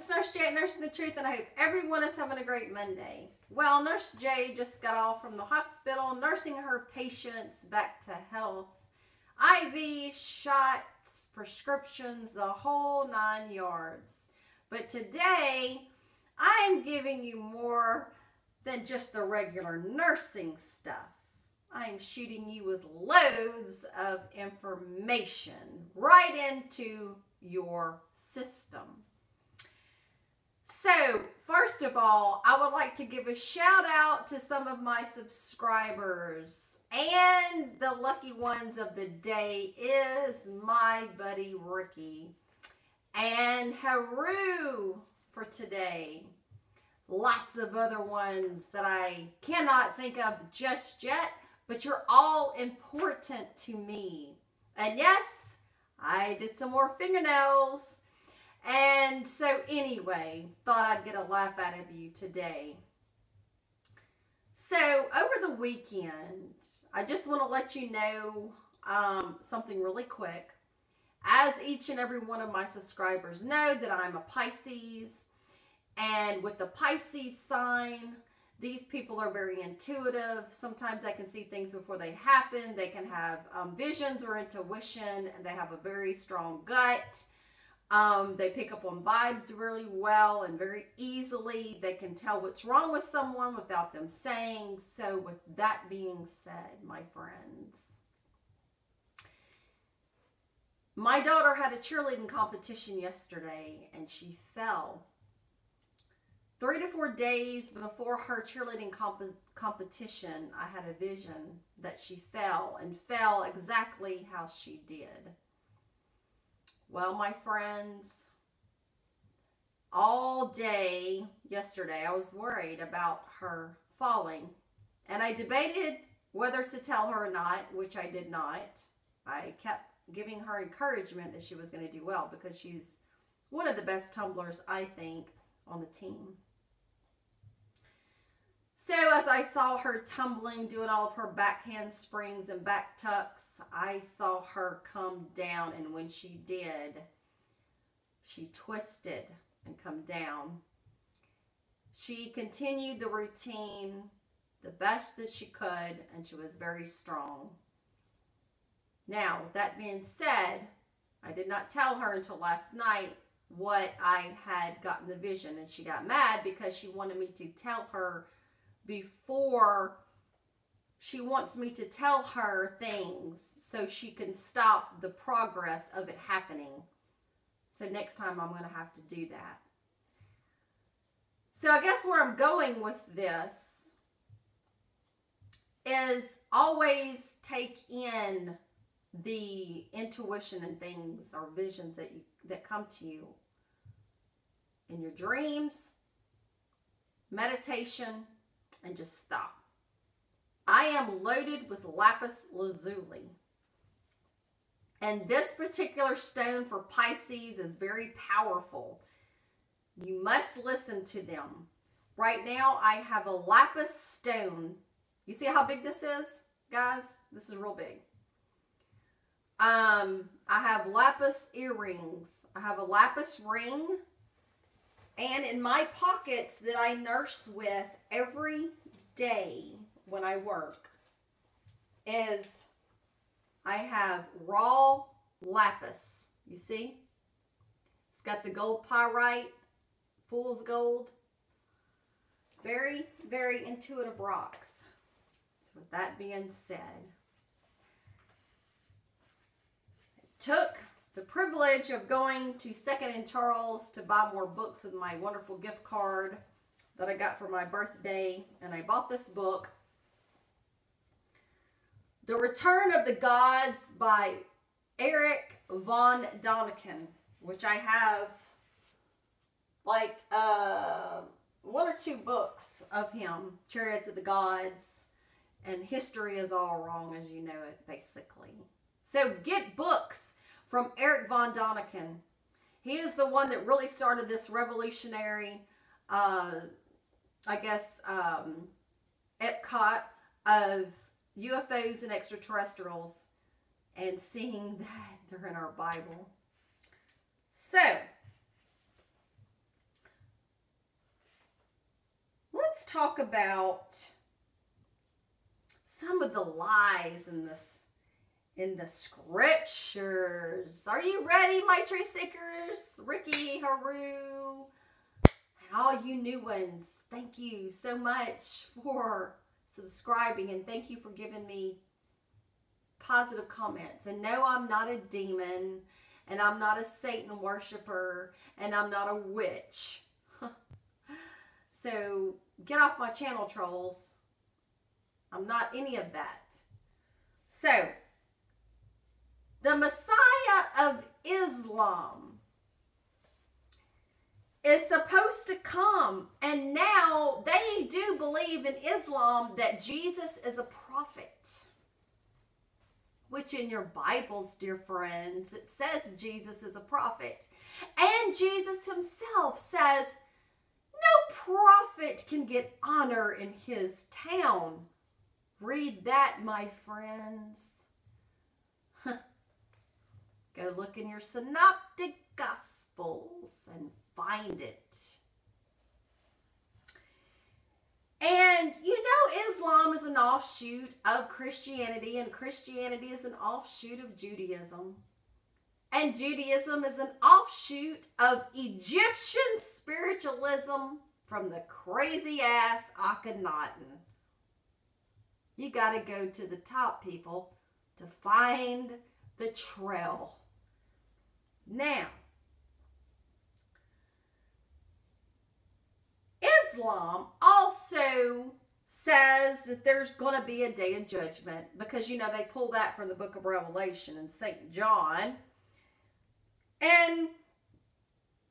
it's Nurse J at Nursing the Truth, and I hope everyone is having a great Monday. Well, Nurse J just got off from the hospital, nursing her patients back to health. IV, shots, prescriptions, the whole 9 yards. But today, I am giving you more than just the regular nursing stuff. I'm shooting you with loads of information right into your system. So, first of all, I would like to give a shout out to some of my subscribers. And the lucky ones of the day is my buddy Ricky and Haru for today. Lots of other ones that I cannot think of just yet, but you're all important to me. And yes, I did some more fingernails. And so anyway, thought I'd get a laugh out of you today. So over the weekend, I just want to let you know something really quick. As each and every one of my subscribers know that I'm a Pisces, and with the Pisces sign, these people are very intuitive. Sometimes I can see things before they happen. They can have visions or intuition, and they have a very strong gut. They pick up on vibes really well and very easily. They can tell what's wrong with someone without them saying. So with that being said, my friends, my daughter had a cheerleading competition yesterday and she fell. 3 to 4 days before her cheerleading competition, I had a vision that she fell, and fell exactly how she did. Well, my friends, all day yesterday, I was worried about her falling. And I debated whether to tell her or not, which I did not. I kept giving her encouragement that she was going to do well because she's one of the best tumblers, I think, on the team. So as I saw her tumbling, doing all of her backhand springs and back tucks, I saw her come down, and when she did, she twisted and come down. She continued the routine the best that she could, and she was very strong. Now, with that being said, I did not tell her until last night what I had gotten the vision, and she got mad because she wanted me to tell her before. She wants me to tell her things so she can stop the progress of it happening. So next time I'm going to have to do that. So I guess where I'm going with this is always take in the intuition and things or visions that come to you in your dreams, meditation, and just stop. I am loaded with lapis lazuli. And this particular stone for Pisces is very powerful. You must listen to them. Right now, I have a lapis stone. You see how big this is, guys? This is real big. I have lapis earrings. I have a lapis ring. And in my pockets that I nurse with every day when I work is I have raw lapis. You see? It's got the gold pyrite, fool's gold. Very, very intuitive rocks. So with that being said, I took the privilege of going to Second and Charles to buy more books with my wonderful gift card that I got for my birthday, and I bought this book, The Return of the Gods by Erich von Däniken, which I have like 1 or 2 books of him, Chariots of the Gods, and History is All Wrong as You Know It, basically. So get books from Erich von Däniken. He is the one that really started this revolutionary, epcot of UFOs and extraterrestrials, and seeing that they're in our Bible. So, talk about some of the lies in the scriptures. Are you ready, my truth seekers? Ricky, Haru, and all you new ones, thank you so much for subscribing, and thank you for giving me positive comments. And no, I'm not a demon, and I'm not a Satan worshiper, and I'm not a witch. So get off my channel, trolls. I'm not any of that. So, the Messiah of Islam is supposed to come, and now they do believe in Islam that Jesus is a prophet. Which in your Bibles, dear friends, it says Jesus is a prophet. And Jesus himself says, no prophet can get honor in his town. Read that, my friends. Go look in your synoptic gospels and find it. And you know, Islam is an offshoot of Christianity, and Christianity is an offshoot of Judaism. And Judaism is an offshoot of Egyptian spiritualism from the crazy ass Akhenaten. You got to go to the top, people, to find the trail. Now, Islam also says that there's going to be a day of judgment, because, you know, they pull that from the book of Revelation and St. John. And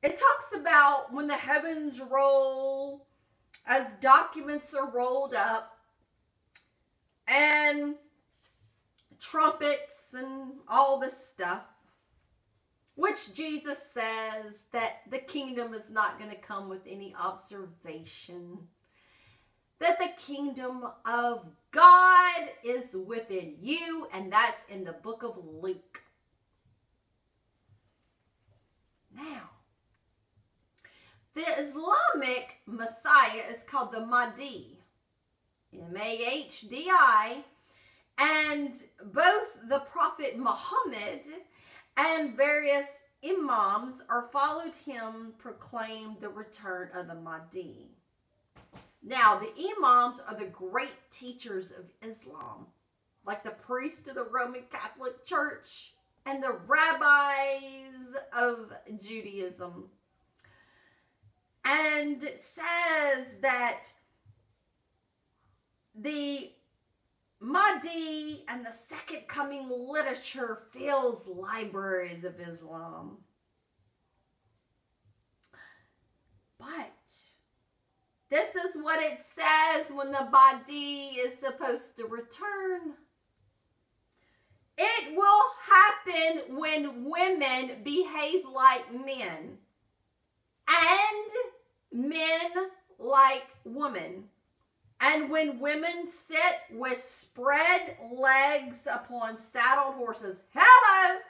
it talks about when the heavens roll, as documents are rolled up, and trumpets and all this stuff, which Jesus says that the kingdom is not going to come with any observation, that the kingdom of God is within you, and that's in the book of Luke. Now, the Islamic Messiah is called the Mahdi, M-A-H-D-I, and both the Prophet Muhammad and various imams or followed him proclaimed the return of the Mahdi. Now, the imams are the great teachers of Islam, like the priests of the Roman Catholic Church and the rabbis of Judaism. And it says that the Mahdi and the second coming literature fills libraries of Islam. But this is what it says when the Mahdi is supposed to return. It will happen when women behave like men and men like women. And when women sit with spread legs upon saddled horses. Hello!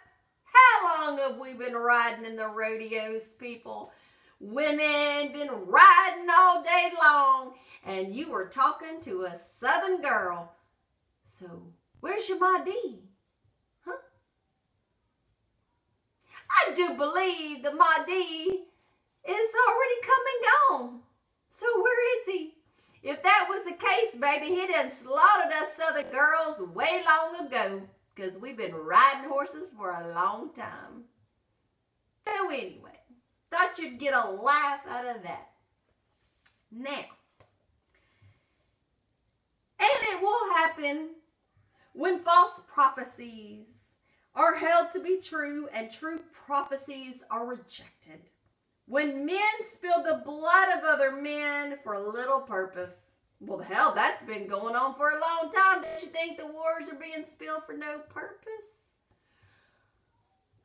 How long have we been riding in the rodeos, people? Women been riding all day long. And you were talking to a southern girl. So, where's your Mahdi? Huh? I do believe the Mahdi is already come and gone. So where is he? If that was the case, baby, he done slaughtered us southern girls way long ago, because we've been riding horses for a long time. So anyway, thought you'd get a laugh out of that. Now, and it will happen when false prophecies are held to be true and true prophecies are rejected. When men spill the blood of other men for little purpose. Well, hell, that's been going on for a long time. Don't you think the wars are being spilled for no purpose?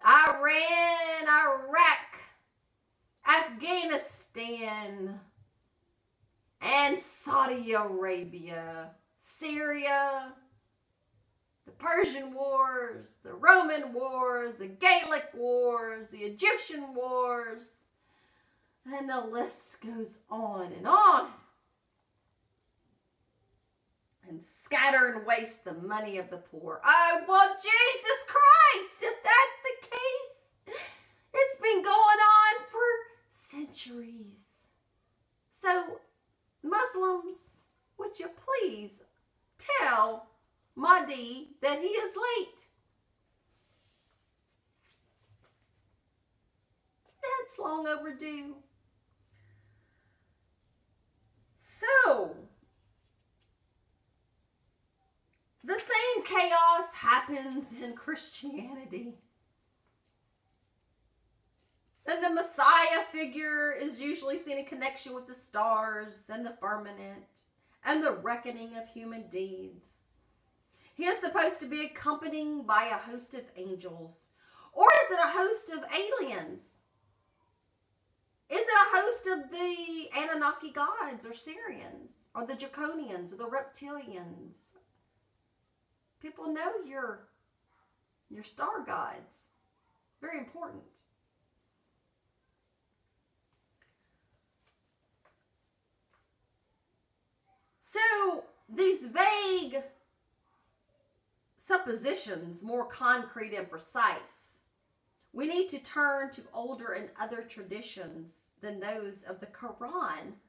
Iran, Iraq, Afghanistan, and Saudi Arabia, Syria, the Persian Wars, the Roman Wars, the Gallic Wars, the Egyptian Wars, and the list goes on and on. and scatter and waste the money of the poor. Oh, well, Jesus Christ, if that's the case, it's been going on for centuries. So, Muslims, would you please tell Mahdi that he is late? That's long overdue. So, the same chaos happens in Christianity. And the Messiah figure is usually seen in connection with the stars and the firmament and the reckoning of human deeds. He is supposed to be accompanied by a host of angels. Or is it a host of aliens? Is it a host of the Anunnaki gods or Syrians or the Draconians or the reptilians? People know your star gods. Very important. So these vague suppositions, more concrete and precise, we need to turn to older and other traditions than those of the Quran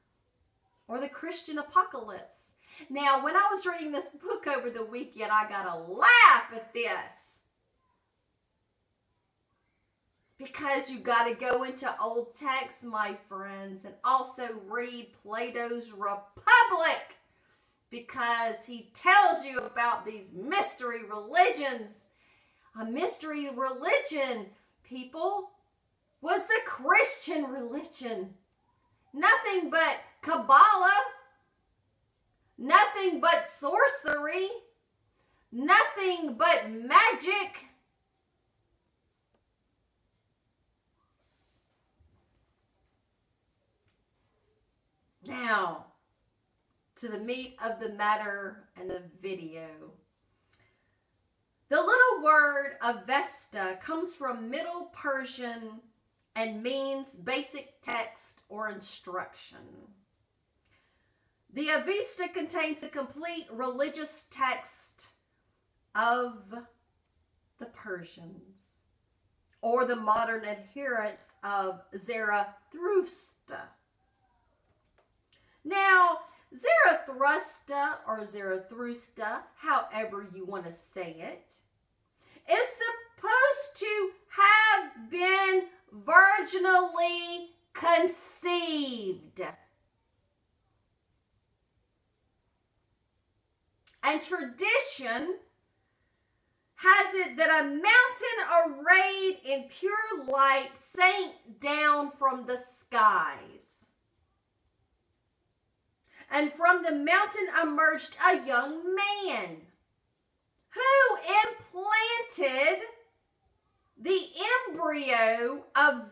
or the Christian apocalypse. Now, when I was reading this book over the weekend, I got a laugh at this. Because you got to go into old texts, my friends, and also read Plato's Republic. Because he tells you about these mystery religions. A mystery religion, people, was the Christian religion. Nothing but Kabbalah. Nothing but sorcery. Nothing but magic. Now, to the meat of the matter and the video. The little word Avesta comes from Middle Persian and means basic text or instruction. The Avesta contains a complete religious text of the Persians or the modern adherents of Zarathustra. Now, Zarathustra or Zarathustra, however you want to say it, is supposed to have been virginally conceived. And tradition has it that a mountain arrayed in pure light sank down from the skies. And from the mountain emerged a young man who implanted the embryo of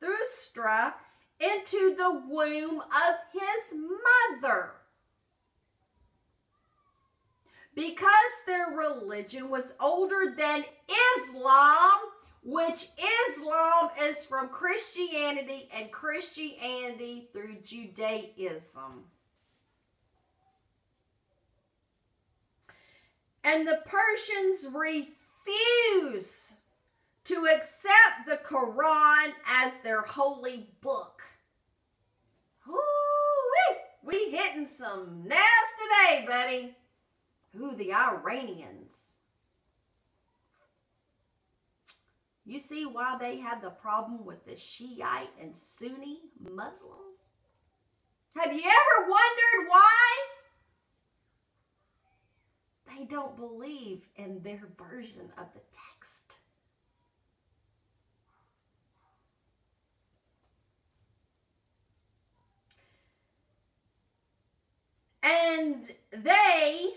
Zarathustra into the womb of his mother. Because their religion was older than Islam, which Islam is from Christianity and Christianity through Judaism. And the Persians refuse to accept the Quran as their holy book. Ooh, we hitting some nails today, buddy. Ooh, the Iranians. You see why they have the problem with the Shiite and Sunni Muslims? Have you ever wondered why? They don't believe in their version of the text. And they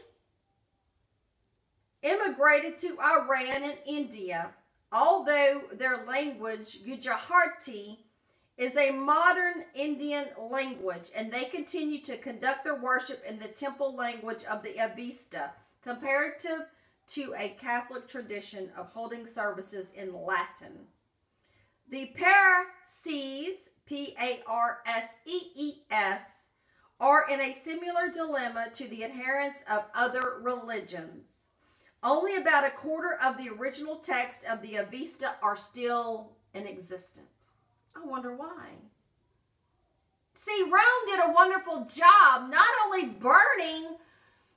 immigrated to Iran and India, although their language, Gujarati, is a modern Indian language, and they continue to conduct their worship in the temple language of the Avesta, comparative to a Catholic tradition of holding services in Latin. The Parsees, P-A-R-S-E-E-S, are in a similar dilemma to the adherents of other religions. Only about a quarter of the original text of the Avesta are still in existence. I wonder why. See, Rome did a wonderful job not only burning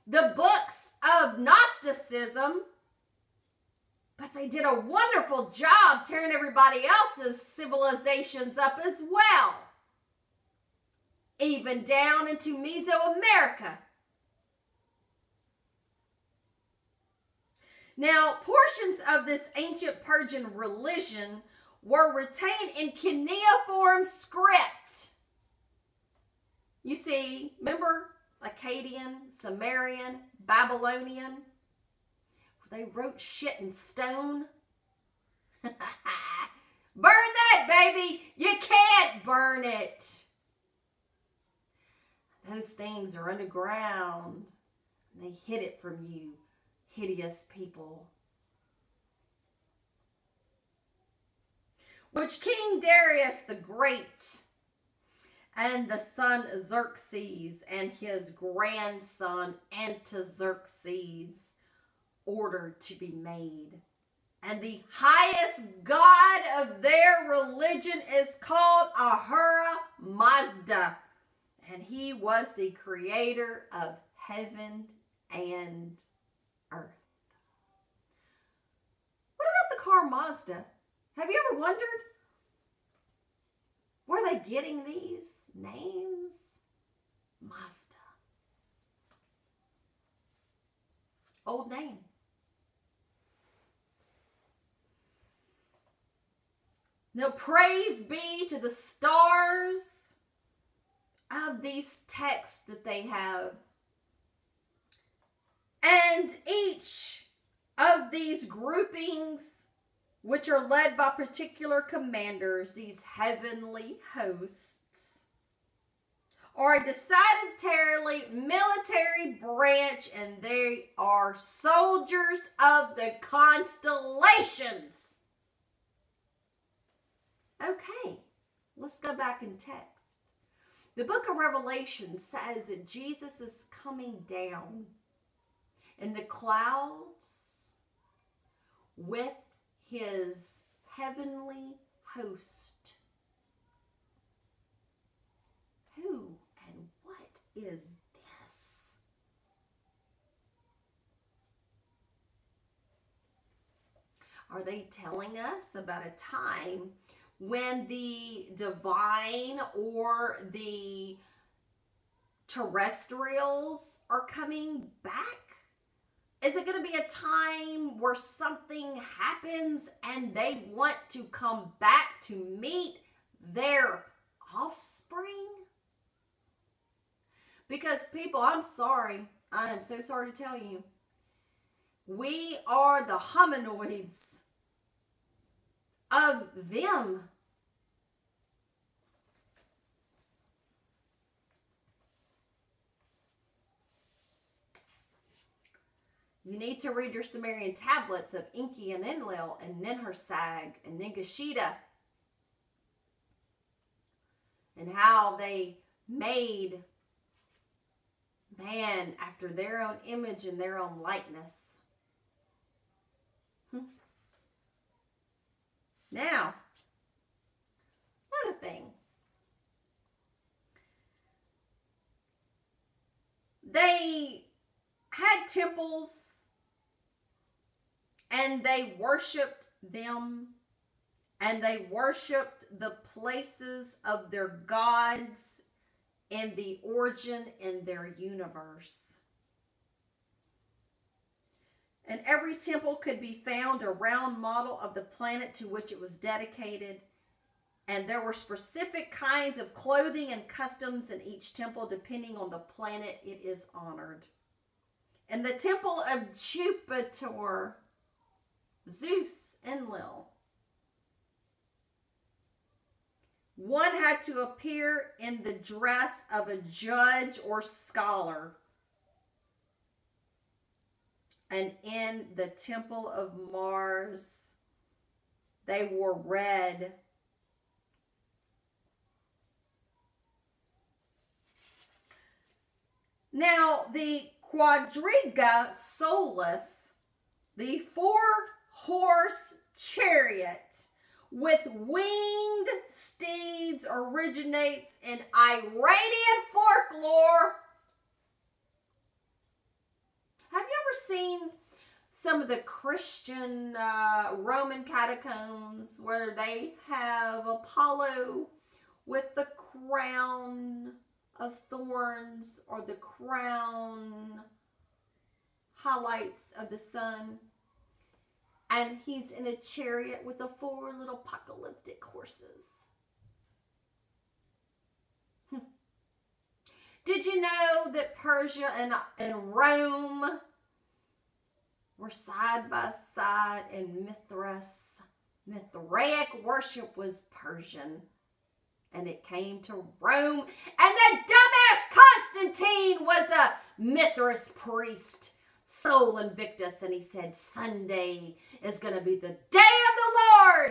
the books of Gnosticism, but they did a wonderful job tearing everybody else's civilizations up as well. Even down into Mesoamerica. Now, portions of this ancient Persian religion were retained in cuneiform script. You see, remember Akkadian, Sumerian, Babylonian? They wrote shit in stone. Burn that, baby! You can't burn it. Those things are underground. They hid it from you, hideous people. Which King Darius the Great and the son Xerxes and his grandson Artaxerxes ordered to be made. And the highest god of their religion is called Ahura Mazda. And he was the creator of heaven and earth. What about the car Mazda? Have you ever wondered? Where are they getting these names? Mazda. Old name. Now, praise be to the stars of these texts that they have. And each of these groupings, which are led by particular commanders, these heavenly hosts, are a decidedly military branch, and they are soldiers of the constellations. Okay, let's go back in text. The book of Revelation says that Jesus is coming down in the clouds with his heavenly host. Who and what is this? Are they telling us about a time when the divine or the terrestrials are coming back? Is it going to be a time where something happens and they want to come back to meet their offspring? Because people, I'm sorry. I am so sorry to tell you. We are the hominoids of them. You need to read your Sumerian tablets of Enki and Enlil and Ninhursag and Ningishita, and how they made man after their own image and their own likeness. Now, another thing. They had temples and they worshiped them, and they worshiped the places of their gods and the origin in their universe. And every temple could be found a round model of the planet to which it was dedicated. And there were specific kinds of clothing and customs in each temple depending on the planet it is honored. In the temple of Jupiter, Zeus, Enlil, one had to appear in the dress of a judge or scholar. And in the temple of Mars, they wore red. Now, the quadriga solus, the four-horse chariot with winged steeds, originates in Iranian folklore. Have you ever seen some of the Christian Roman catacombs where they have Apollo with the crown of thorns or the crown highlights of the sun? And he's in a chariot with the four little apocalyptic horses. Did you know that Persia and Rome were side by side in Mithras? Mithraic worship was Persian. And it came to Rome. And that dumbass Constantine was a Mithras priest. Sol Invictus. And he said Sunday is going to be the day of the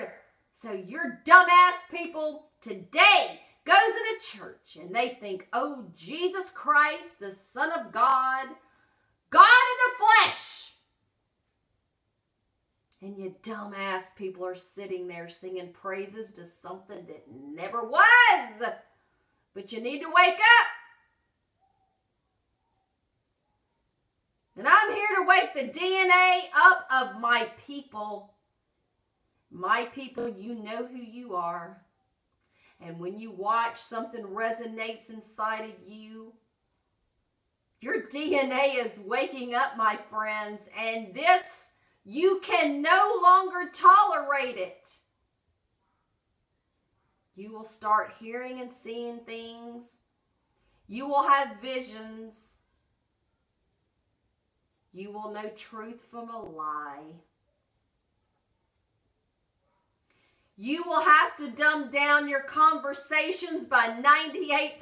Lord. So your dumbass people today goes into church and they think, oh, Jesus Christ, the Son of God, God in the flesh. And you dumbass people are sitting there singing praises to something that never was. But you need to wake up. And I'm here to wake the DNA up of my people. My people, you know who you are. And when you watch something resonates inside of you, your DNA is waking up, my friends. And this, you can no longer tolerate it. You will start hearing and seeing things. You will have visions. You will know truth from a lie. You will have to dumb down your conversations by 98%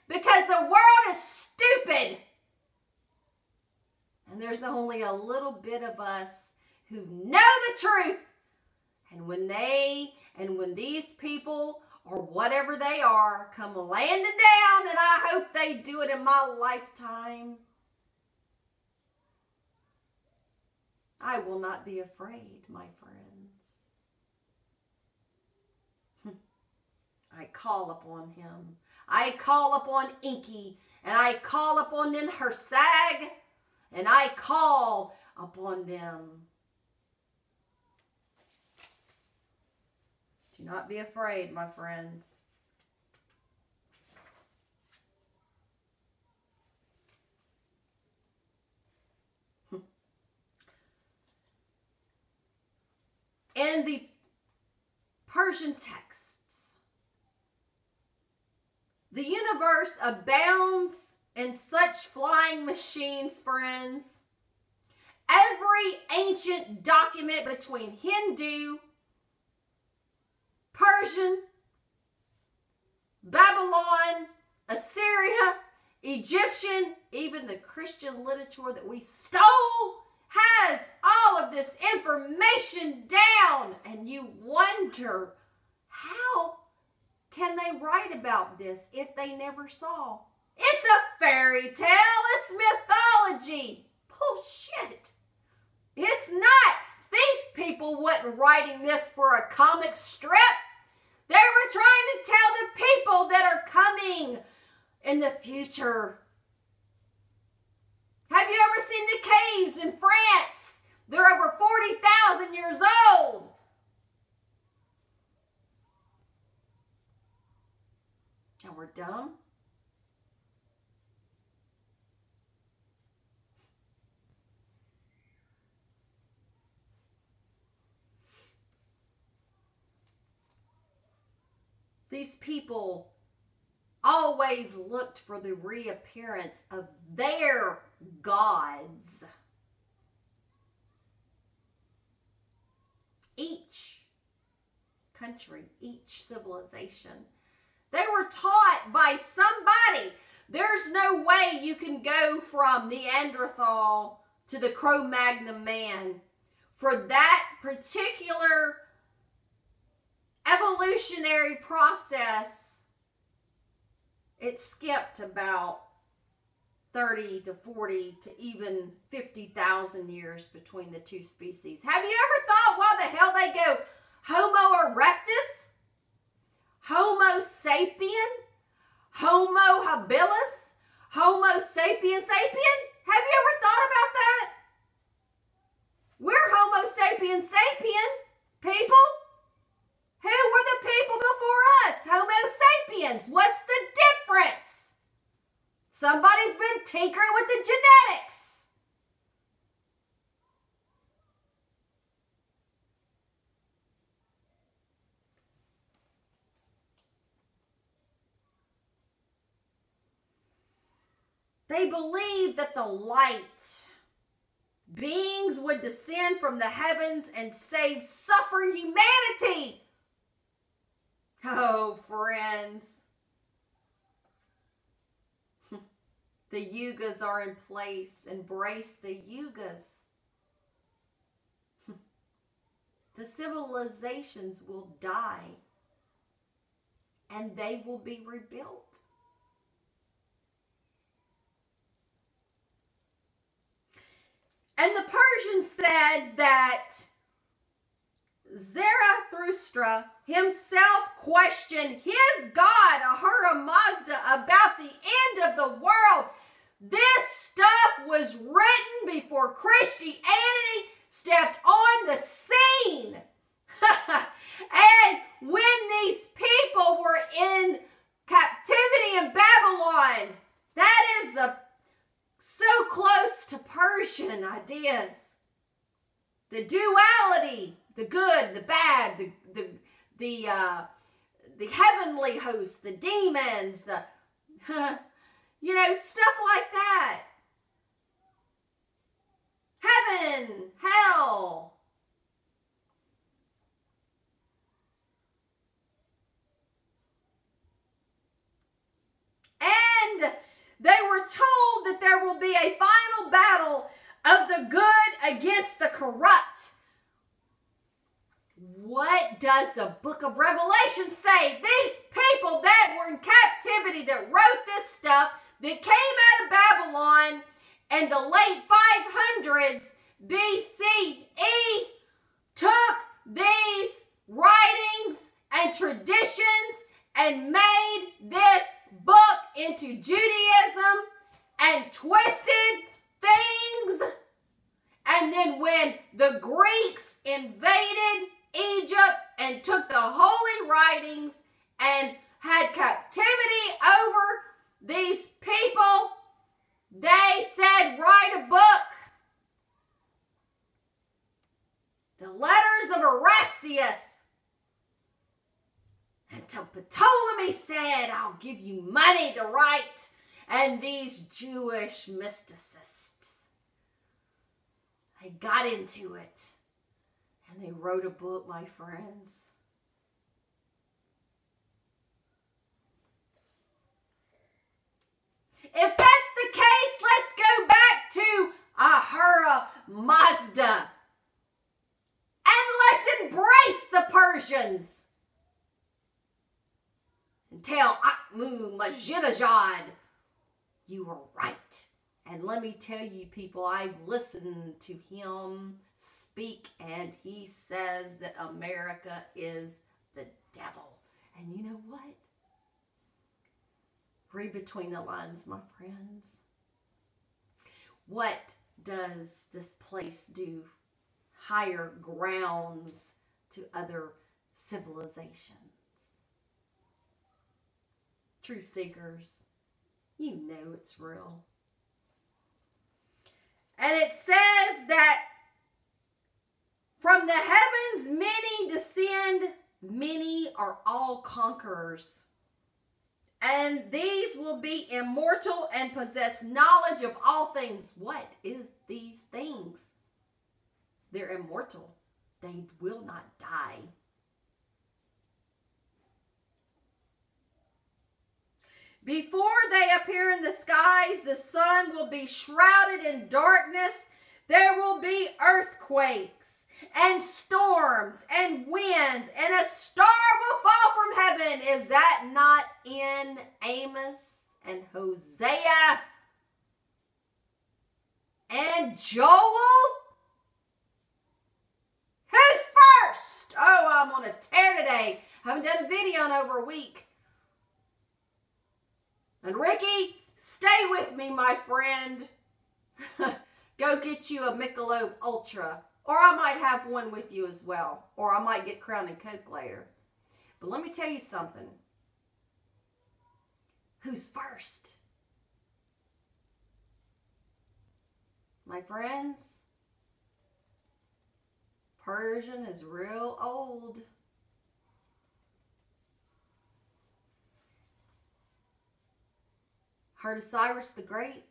because the world is stupid. And there's only a little bit of us who know the truth. And when these people or whatever they are come landing down, and I hope they do it in my lifetime, I will not be afraid, my friends. I call upon him. I call upon Inky, and I call upon them Hersag, and I call upon them. Do not be afraid, my friends. In the Persian texts, the universe abounds in such flying machines, friends. Every ancient document between Hindu, Persian, Babylon, Assyria, Egyptian, even the Christian literature that we stole has all of this information down. And you wonder, how can they write about this if they never saw? It's a fairy tale. It's mythology. Bullshit. It's not. These people weren't writing this for a comic strip. They were trying to tell the people that are coming in the future. Have you ever seen the caves in France? They're over 40,000 years old. And we're dumb? These people always looked for the reappearance of their gods. Each country, each civilization, they were taught by somebody. There's no way you can go from Neanderthal to the Cro-Magnon man. For that particular evolutionary process, it skipped about 30 to 40 to even 50,000 years between the two species. Have you ever thought why the hell they go Homo erectus, Homo sapien, Homo habilis, Homo sapien sapien? Have you ever thought about that? We're Homo sapien sapien people. Who were the people before us? Homo sapiens. What's the difference? Somebody's been tinkering with the genetics. They believed that the light beings would descend from the heavens and save suffering humanity. Oh, friends. The yugas are in place. Embrace the yugas. The civilizations will die and they will be rebuilt. And the Persians said that Zarathustra himself questioned his god, Ahura Mazda, about the end of the world. This stuff was written before Christianity stepped on the scene. And when these people were in captivity in Babylon, that is so close to Persian ideas. The duality, the good, the bad, the heavenly hosts, the demons, the stuff like that. Heaven, hell. And they were told that there will be a final battle of the good against the corrupt. What does the book of Revelation say? These people that were in captivity, that wrote this stuff, that came out of Babylon in the late 500s BCE, took these writings and traditions and made this book into Judaism and twisted things. And then when the Greeks invaded Egypt and took the holy writings and had captivity over these people, they said, write a book. The letters of Aristeas. Until Ptolemy said, I'll give you money to write. And these Jewish mysticists, they got into it. And they wrote a book, my friends. If that's the case, let's go back to Ahura Mazda. And let's embrace the Persians. And tell Ahmadu-Majid, you were right. And let me tell you, people, I've listened to him speak, and he says that America is the devil. And you know what? Read between the lines, my friends. What does this place do? Higher grounds to other civilizations. True seekers, you know it's real. And it says that from the heavens many descend, many are all conquerors. And these will be immortal and possess knowledge of all things. What is these things? They're immortal. They will not die. Before they appear in the skies, the sun will be shrouded in darkness. There will be earthquakes and storms and winds, and a star will fall from heaven. Is that not in Amos and Hosea? And Joel? Who's first? Oh, I'm on a tear today. Haven't done a video in over a week. And Ricky, stay with me, my friend. Go get you a Michelob Ultra. Or I might have one with you as well. Or I might get Crown and Coke later. But let me tell you something. Who's first? My friends, Persian is real old. Heard of Cyrus the Great?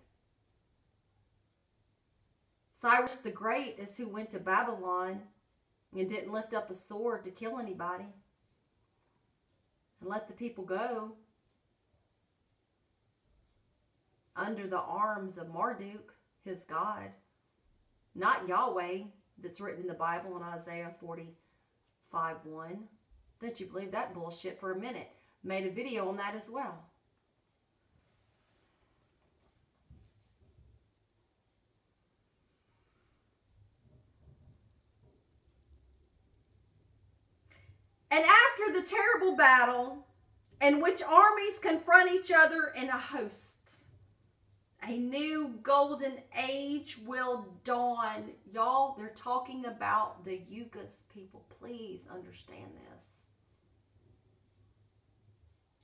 Cyrus the Great is who went to Babylon and didn't lift up a sword to kill anybody and let the people go under the arms of Marduk, his God. Not Yahweh that's written in the Bible in Isaiah 45:1. Don't you believe that bullshit for a minute? Made a video on that as well. And after the terrible battle in which armies confront each other in a host, a new golden age will dawn. Y'all, they're talking about the Yugas, people. Please understand this.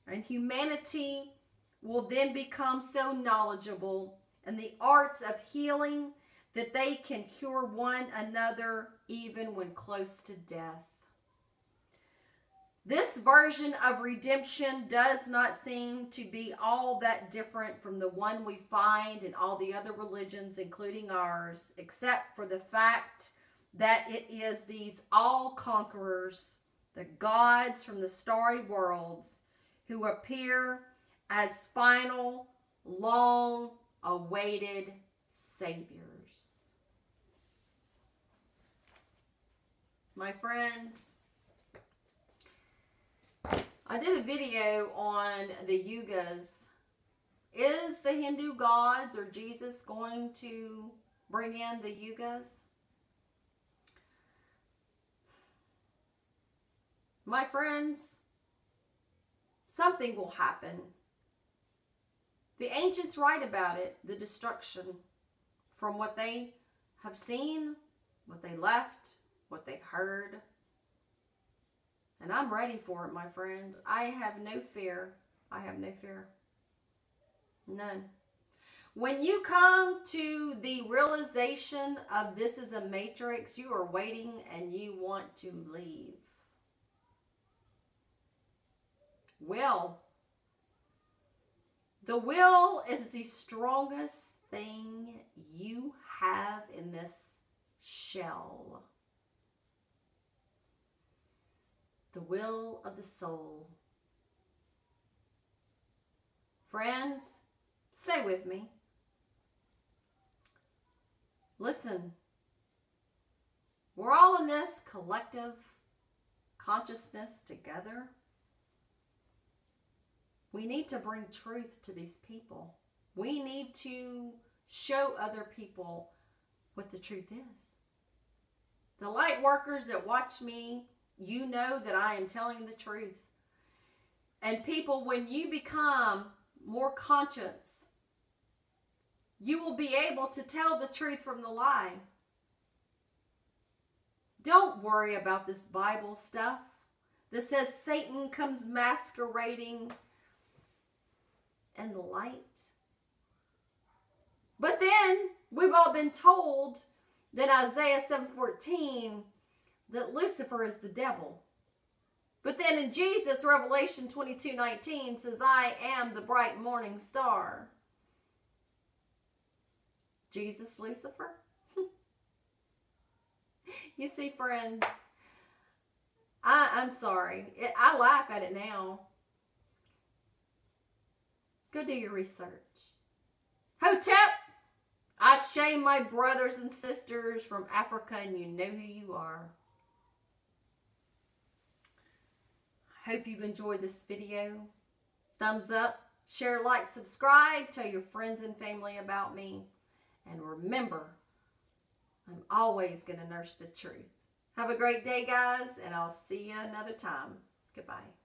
And humanity will then become so knowledgeable in the arts of healing that they can cure one another even when close to death. This version of redemption does not seem to be all that different from the one we find in all the other religions, including ours, except for the fact that it is these all-conquerors, the gods from the starry worlds, who appear as final, long-awaited saviors. My friends, I did a video on the Yugas. Is the Hindu gods or Jesus going to bring in the Yugas? My friends, something will happen. The ancients write about it, the destruction, from what they have seen, what they left, what they heard. And I'm ready for it, my friends. I have no fear. I have no fear. None. When you come to the realization of this is a matrix, you are waiting and you want to leave. Will. The will is the strongest thing you have in this shell. The will of the soul. Friends, stay with me. Listen, we're all in this collective consciousness together. We need to bring truth to these people. We need to show other people what the truth is. The light workers that watch me, you know that I am telling the truth. And people, when you become more conscious, you will be able to tell the truth from the lie. Don't worry about this Bible stuff that says Satan comes masquerading in the light. But then we've all been told that Isaiah 7:14 that Lucifer is the devil. But then in Jesus, Revelation 22:19 says, I am the bright morning star. Jesus, Lucifer? You see, friends, I'm sorry. I laugh at it now. Go do your research. Hotep, I shame my brothers and sisters from Africa, and you know who you are. Hope you've enjoyed this video. Thumbs up, share, like, subscribe, tell your friends and family about me. And remember, I'm always going to nurse the truth. Have a great day, guys, and I'll see you another time. Goodbye.